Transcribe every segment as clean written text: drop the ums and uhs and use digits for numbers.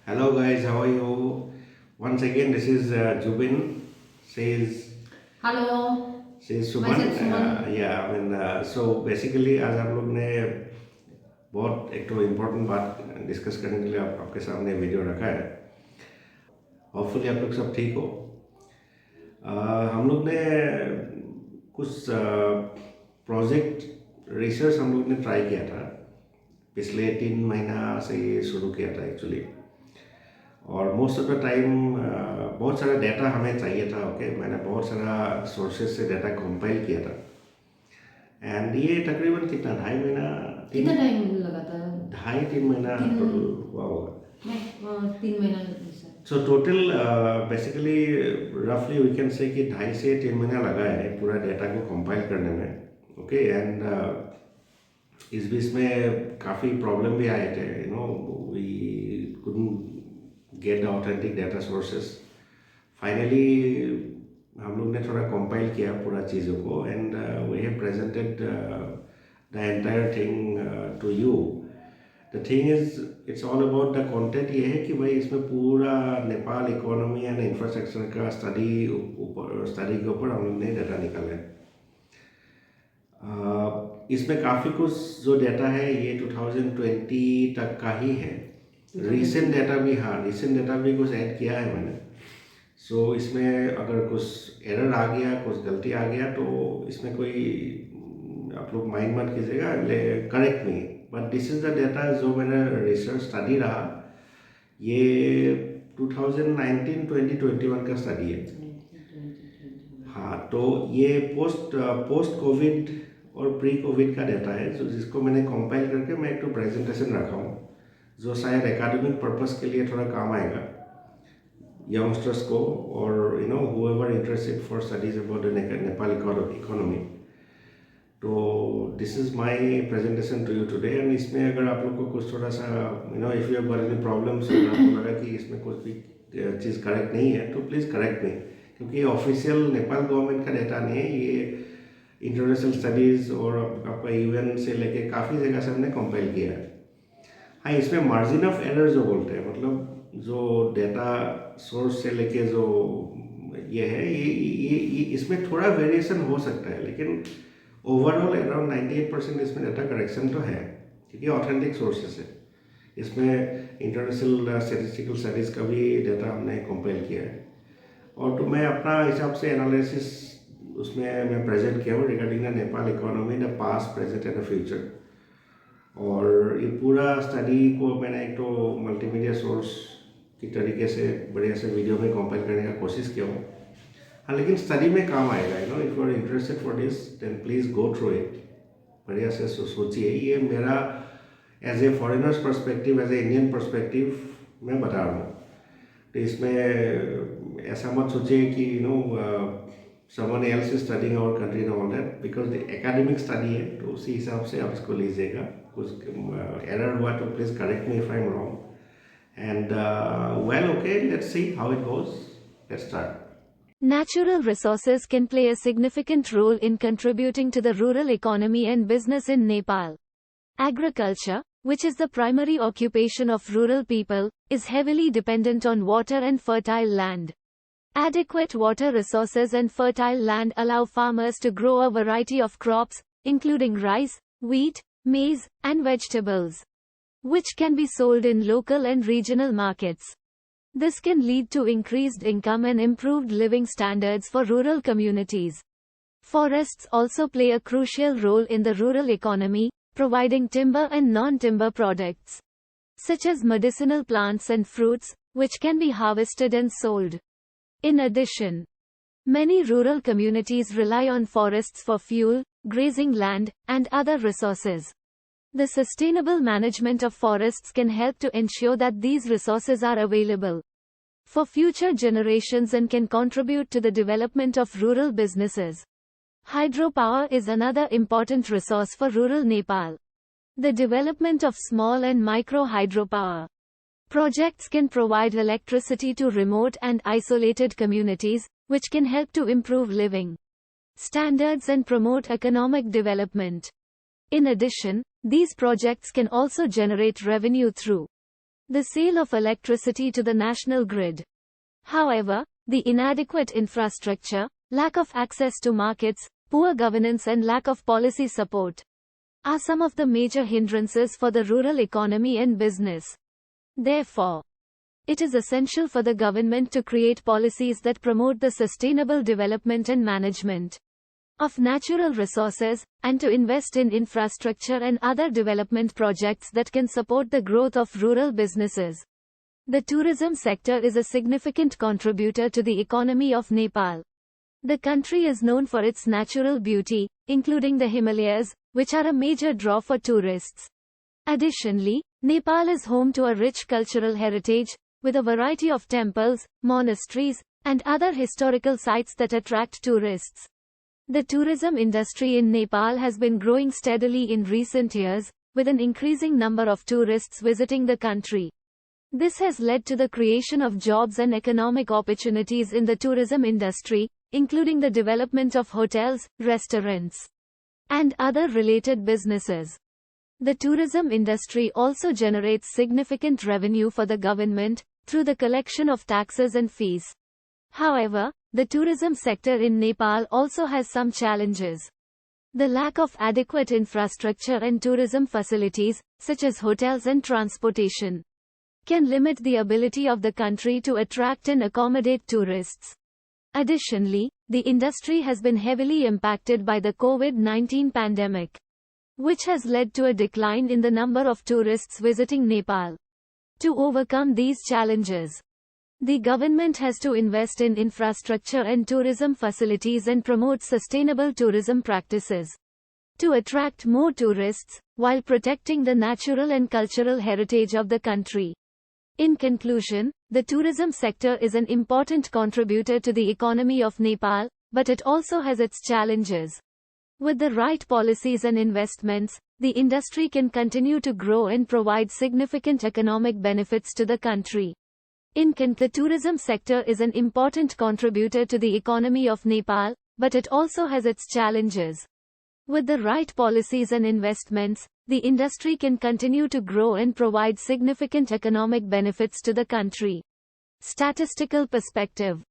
Hello guys, how are you? Once again, this is Jubin. Says hello. says Myself Suman. Suman. So basically आज हम लोग ने बहुत एक तो इम्पोर्टेंट बात डिस्कस करने के लिए आपके सामने वीडियो रखा है. होपफुली आप लोग सब ठीक हो. हम लोग ने कुछ प्रोजेक्ट रिसर्च हम लोग ने ट्राई किया था. पिछले 3 महीना से ये शुरू किया था एक्चुअली. और मोस्ट ऑफ द टाइम बहुत सारा डाटा हमें चाहिए था. ओके, मैंने बहुत सारा सोर्सेज से डाटा कंपाइल किया था. एंड ये तकरीबन कितना 2.5 महीना कितना तीन टाइम लगा था? 2.5-3 महीना टोटल तीन हुआ होगा. नहीं, 3 महीना सर. सो टोटल बेसिकली रफली वी कैन से कि 2.5 से 3 महीना लगा है पूरा डाटा को कंपाइल करने में. ओके, एंड इस बीच में काफ़ी प्रॉब्लम भी आए थे. We couldn't get the authentic data sources. Finally हम लोग ने थोड़ा कंपाइल किया पूरा चीज़ों को and we have presented the entire thing to you. The thing is it's all about the content. ये है कि भाई इसमें पूरा नेपाल इकोनॉमी एंड इंफ्रास्ट्रक्चर का स्टडी के ऊपर हम लोग ने डाटा निकाला है. इसमें काफ़ी कुछ जो डाटा है ये 2020 तक का ही है. रीसेंट डाटा भी, हाँ, रीसेंट डाटा भी कुछ ऐड किया है मैंने. सो इसमें अगर कुछ एरर आ गया, कुछ गलती आ गया तो इसमें कोई आप लोग माइंड मत कीजिएगा, correct me. But this is the data जो मेरा रिसर्च स्टडी रहा. ये 2019-2021 का स्टडी है. हाँ, तो ये पोस्ट कोविड और प्री कोविड का डाटा है जो जिसको मैंने कंपाइल करके मैं एक तो प्रेजेंटेशन रखा हूँ जो शायद एकेडमिक पर्पस के लिए थोड़ा काम आएगा यंगस्टर्स को, और whoever interested for studies about the Nepal economy. तो this is my presentation to you today. And इसमें अगर आप लोग को कुछ थोड़ा सा if you have got any problems, अगर आपको लगा कि इसमें कुछ भी चीज़ करेक्ट नहीं है तो प्लीज़ करेक्ट मी, क्योंकि ये ऑफिशियल नेपाल गवर्नमेंट का डाटा नहीं है. ये इंटरनेशनल स्टडीज़ और आपका यूएन से लेके काफ़ी जगह से हमने कंपाइल किया है. हाँ, इसमें मार्जिन ऑफ एरर जो बोलते हैं, मतलब जो डेटा सोर्स से लेके जो ये है, ये इसमें थोड़ा वेरिएशन हो सकता है, लेकिन ओवरऑल अराउंड 98% इसमें डाटा करेक्शन तो है क्योंकि ऑथेंटिक सोर्सेस है. इसमें इंटरनेशनल स्टैटिस्टिकल स्टडीज़ का भी डाटा हमने कंपाइल किया है. और तो मैं अपना हिसाब से एनालिसिस उसमें मैं प्रेजेंट किया हूँ regarding the Nepal economy, the past, present and the future. और ये पूरा स्टडी को मैंने एक तो मल्टीमीडिया सोर्स की तरीके से बढ़िया से वीडियो में कंपाइल करने का कोशिश किया हूँ. हाँ, लेकिन स्टडी में काम आएगा. If you are interested for this then please go through it. बढ़िया से सोचिए. ये मेरा as a foreigner's perspective, as a Indian perspective मैं बता रहा हूँ. तो इसमें ऐसा मत सोचिए कि someone else is studying our country and all that, because the academic study है तो उसी हिसाब से आप इसको लीजिएगा. कुछ एरर हुआ तो please correct me if I am wrong. And well, okay, let's see how it goes. Let's start. Natural resources can play a significant role in contributing to the rural economy and business in Nepal. Agriculture, which is the primary occupation of rural people, is heavily dependent on water and fertile land. Adequate water resources and fertile land allow farmers to grow a variety of crops, including rice, wheat, maize, and vegetables, which can be sold in local and regional markets. This can lead to increased income and improved living standards for rural communities. Forests also play a crucial role in the rural economy, providing timber and non-timber products, such as medicinal plants and fruits, which can be harvested and sold. In addition, many rural communities rely on forests for fuel, grazing land, and other resources. The sustainable management of forests can help to ensure that these resources are available for future generations and can contribute to the development of rural businesses. Hydropower is another important resource for rural Nepal. The development of small and micro hydropower projects can provide electricity to remote and isolated communities, which can help to improve living standards and promote economic development. In addition, these projects can also generate revenue through the sale of electricity to the national grid. However, the inadequate infrastructure, lack of access to markets, poor governance and lack of policy support are some of the major hindrances for the rural economy and business. Therefore, it is essential for the government to create policies that promote the sustainable development and management of natural resources, and to invest in infrastructure and other development projects that can support the growth of rural businesses. The tourism sector is a significant contributor to the economy of Nepal. The country is known for its natural beauty, including the Himalayas, which are a major draw for tourists. Additionally, Nepal is home to a rich cultural heritage, with a variety of temples, monasteries, and other historical sites that attract tourists. The tourism industry in Nepal has been growing steadily in recent years, with an increasing number of tourists visiting the country. This has led to the creation of jobs and economic opportunities in the tourism industry, including the development of hotels, restaurants, and other related businesses. The tourism industry also generates significant revenue for the government, through the collection of taxes and fees. However, the tourism sector in Nepal also has some challenges. The lack of adequate infrastructure and tourism facilities, such as hotels and transportation, can limit the ability of the country to attract and accommodate tourists. Additionally, the industry has been heavily impacted by the COVID-19 pandemic, which has led to a decline in the number of tourists visiting Nepal. To overcome these challenges, the government has to invest in infrastructure and tourism facilities and promote sustainable tourism practices to attract more tourists, while protecting the natural and cultural heritage of the country. In conclusion, the tourism sector is an important contributor to the economy of Nepal, but it also has its challenges. With the right policies and investments, the industry can continue to grow and provide significant economic benefits to the country. The tourism sector is an important contributor to the economy of Nepal, but it also has its challenges. With the right policies and investments, the industry can continue to grow and provide significant economic benefits to the country. Statistical perspective.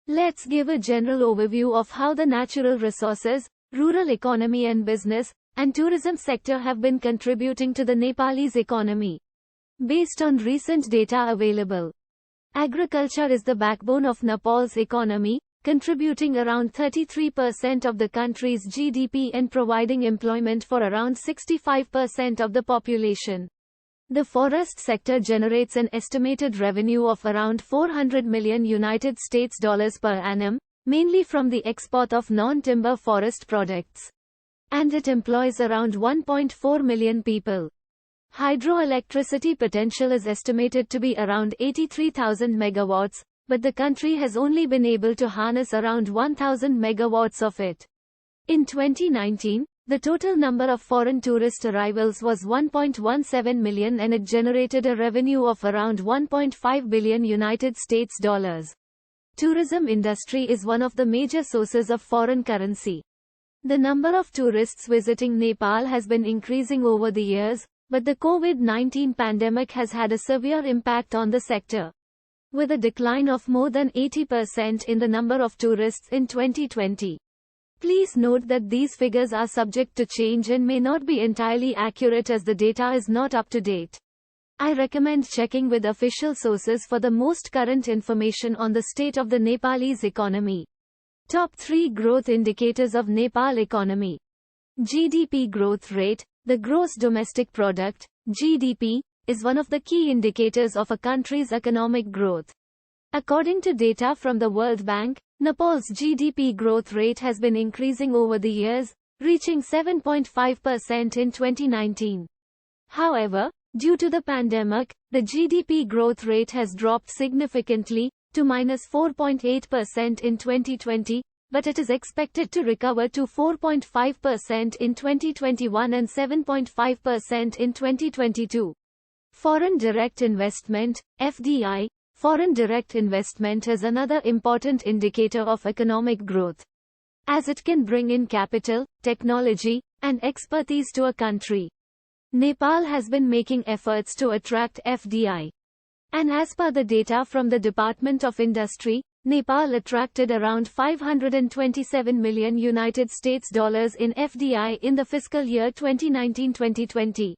Let's give a general overview of how the natural resources, rural economy and business, and tourism sector have been contributing to the Nepalese economy. Based on recent data available, agriculture is the backbone of Nepal's economy, contributing around 33% of the country's GDP and providing employment for around 65% of the population. The forest sector generates an estimated revenue of around $400 million per annum, mainly from the export of non-timber forest products. And it employs around 1.4 million people. Hydroelectricity potential is estimated to be around 83,000 megawatts, but the country has only been able to harness around 1,000 megawatts of it. In 2019, the total number of foreign tourist arrivals was 1.17 million and it generated a revenue of around $1.5 billion. Tourism industry is one of the major sources of foreign currency. The number of tourists visiting Nepal has been increasing over the years, but the COVID-19 pandemic has had a severe impact on the sector, with a decline of more than 80% in the number of tourists in 2020. Please note that these figures are subject to change and may not be entirely accurate as the data is not up to date. I recommend checking with official sources for the most current information on the state of the Nepalese economy. Top 3 growth indicators of Nepal economy. GDP growth rate. The gross domestic product, GDP, is one of the key indicators of a country's economic growth. According to data from the World Bank, Nepal's GDP growth rate has been increasing over the years, reaching 7.5% in 2019. However, due to the pandemic, the GDP growth rate has dropped significantly, to -4.8% in 2020, but it is expected to recover to 4.5% in 2021 and 7.5% in 2022. Foreign direct investment, FDI. Foreign direct investment is another important indicator of economic growth, as it can bring in capital, technology, and expertise to a country. Nepal has been making efforts to attract FDI. And as per the data from the Department of Industry, Nepal attracted around 527 million United States dollars in FDI in the fiscal year 2019-2020.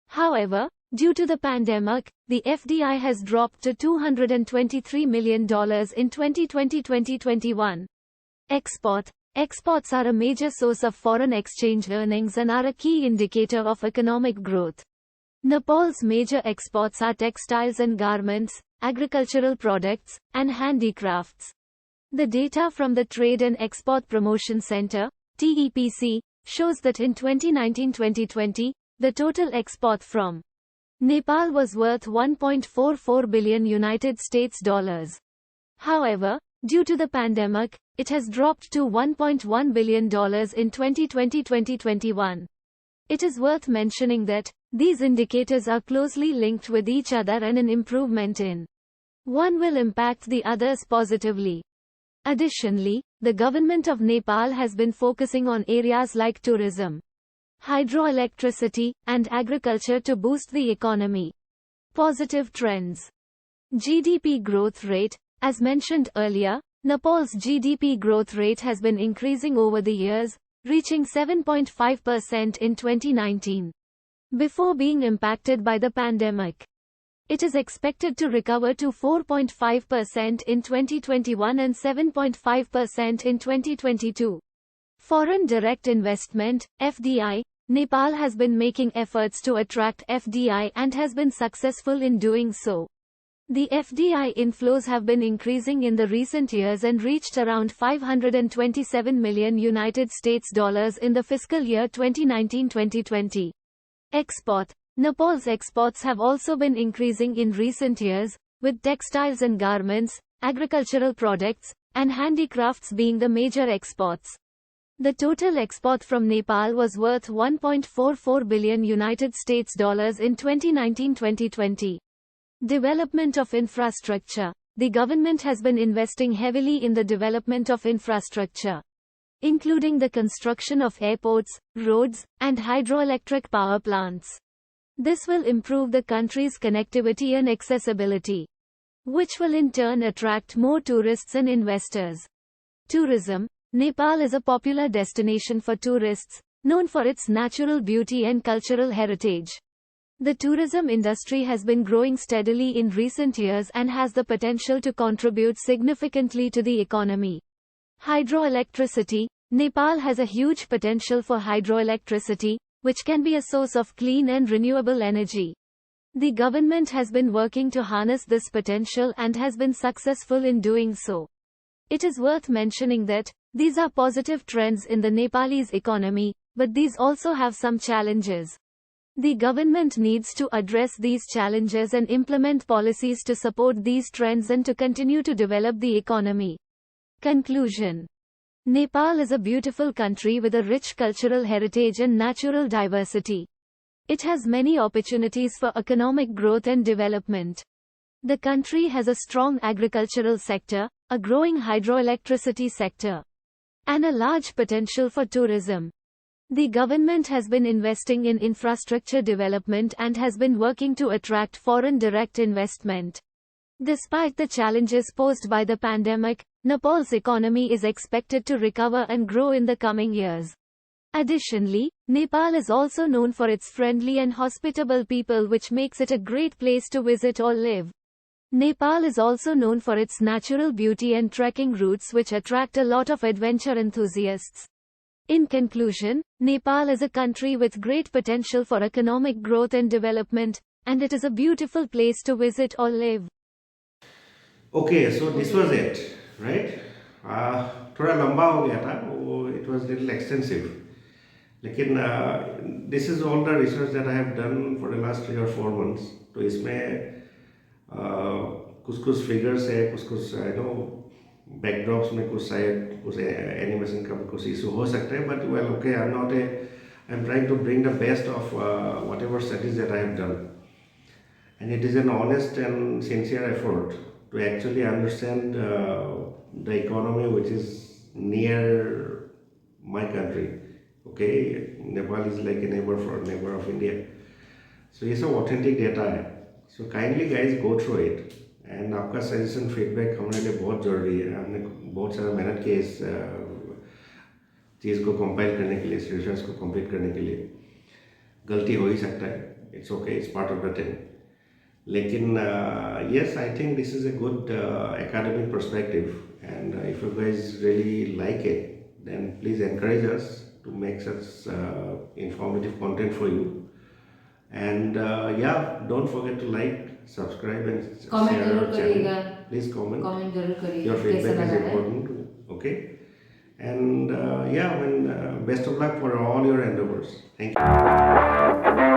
However, due to the pandemic, the FDI has dropped to $223 million in 2020-2021. Exports are a major source of foreign exchange earnings and are a key indicator of economic growth. Nepal's major exports are textiles and garments, agricultural products, and handicrafts. The data from the Trade and Export Promotion Center, TEPC, shows that in 2019-2020, the total export from Nepal was worth 1.44 billion United States dollars. However, due to the pandemic, it has dropped to $1.1 billion in 2020-2021. It is worth mentioning that these indicators are closely linked with each other and an improvement in one will impact the others positively. Additionally, the government of Nepal has been focusing on areas like tourism, hydroelectricity, and agriculture to boost the economy. Positive trends. GDP growth rate. As mentioned earlier, Nepal's GDP growth rate has been increasing over the years, reaching 7.5% in 2019. Before being impacted by the pandemic. It is expected to recover to 4.5% in 2021 and 7.5% in 2022. Foreign direct investment, FDI. Nepal has been making efforts to attract FDI and has been successful in doing so. The FDI inflows have been increasing in the recent years and reached around 527 million United States dollars in the fiscal year 2019-2020. Nepal's exports have also been increasing in recent years, with textiles and garments, agricultural products, and handicrafts being the major exports. The total export from Nepal was worth 1.44 billion United States dollars in 2019-2020. Development of infrastructure. The government has been investing heavily in the development of infrastructure, including the construction of airports, roads, and hydroelectric power plants. This will improve the country's connectivity and accessibility, which will in turn attract more tourists and investors. Tourism. Nepal is a popular destination for tourists, known for its natural beauty and cultural heritage. The tourism industry has been growing steadily in recent years and has the potential to contribute significantly to the economy. Hydroelectricity. Nepal has a huge potential for hydroelectricity, which can be a source of clean and renewable energy. The government has been working to harness this potential and has been successful in doing so. It is worth mentioning that these are positive trends in the Nepalese economy, but these also have some challenges. The government needs to address these challenges and implement policies to support these trends and to continue to develop the economy. Conclusion. Nepal is a beautiful country with a rich cultural heritage and natural diversity. It has many opportunities for economic growth and development. The country has a strong agricultural sector, a growing hydroelectricity sector, and a large potential for tourism. The government has been investing in infrastructure development and has been working to attract foreign direct investment. Despite the challenges posed by the pandemic, Nepal's economy is expected to recover and grow in the coming years. Additionally, Nepal is also known for its friendly and hospitable people, which makes it a great place to visit or live. Nepal is also known for its natural beauty and trekking routes, which attract a lot of adventure enthusiasts. In conclusion, Nepal is a country with great potential for economic growth and development, and it is a beautiful place to visit or live. Okay, so this was it, right? थोड़ा लंबा हो गया था वो, it was little extensive. लेकिन this is all the research that I have done for the last 3 or 4 months. तो इसमें कुछ फिगर्स है, कुछ बैकड्रॉप्स में कुछ शायद कुछ एनिमेशन का कुछ इशू हो सकते हैं, but well okay, I am trying to bring the best of whatever studies that I have done, and it is an honest and sincere effort to actually understand the economy which is near my country. Okay, Nepal is like a neighbor of India. So ये सब authentic data है. So kindly guys go through it. And आपका suggestion feedback हमारे लिए बहुत ज़रूरी है. हमने बहुत सारा मेहनत किया इस चीज़ को कंपाइल करने के लिए, इस रिसर्च को कंप्लीट करने के लिए. गलती हो ही सकता है. It's okay. It's part of the thing. लेकिन yes, I think this is a good academic perspective. And if you guys really like it, then please encourage us to make such informative content for you. And yeah, don't forget to like, subscribe and comment share जरूर our channel. करिएगा. Please comment. Comment जरूर करिए Your कैसा feedback is लगा है. important. Okay. And yeah, best of luck for all your endeavors. Thank you.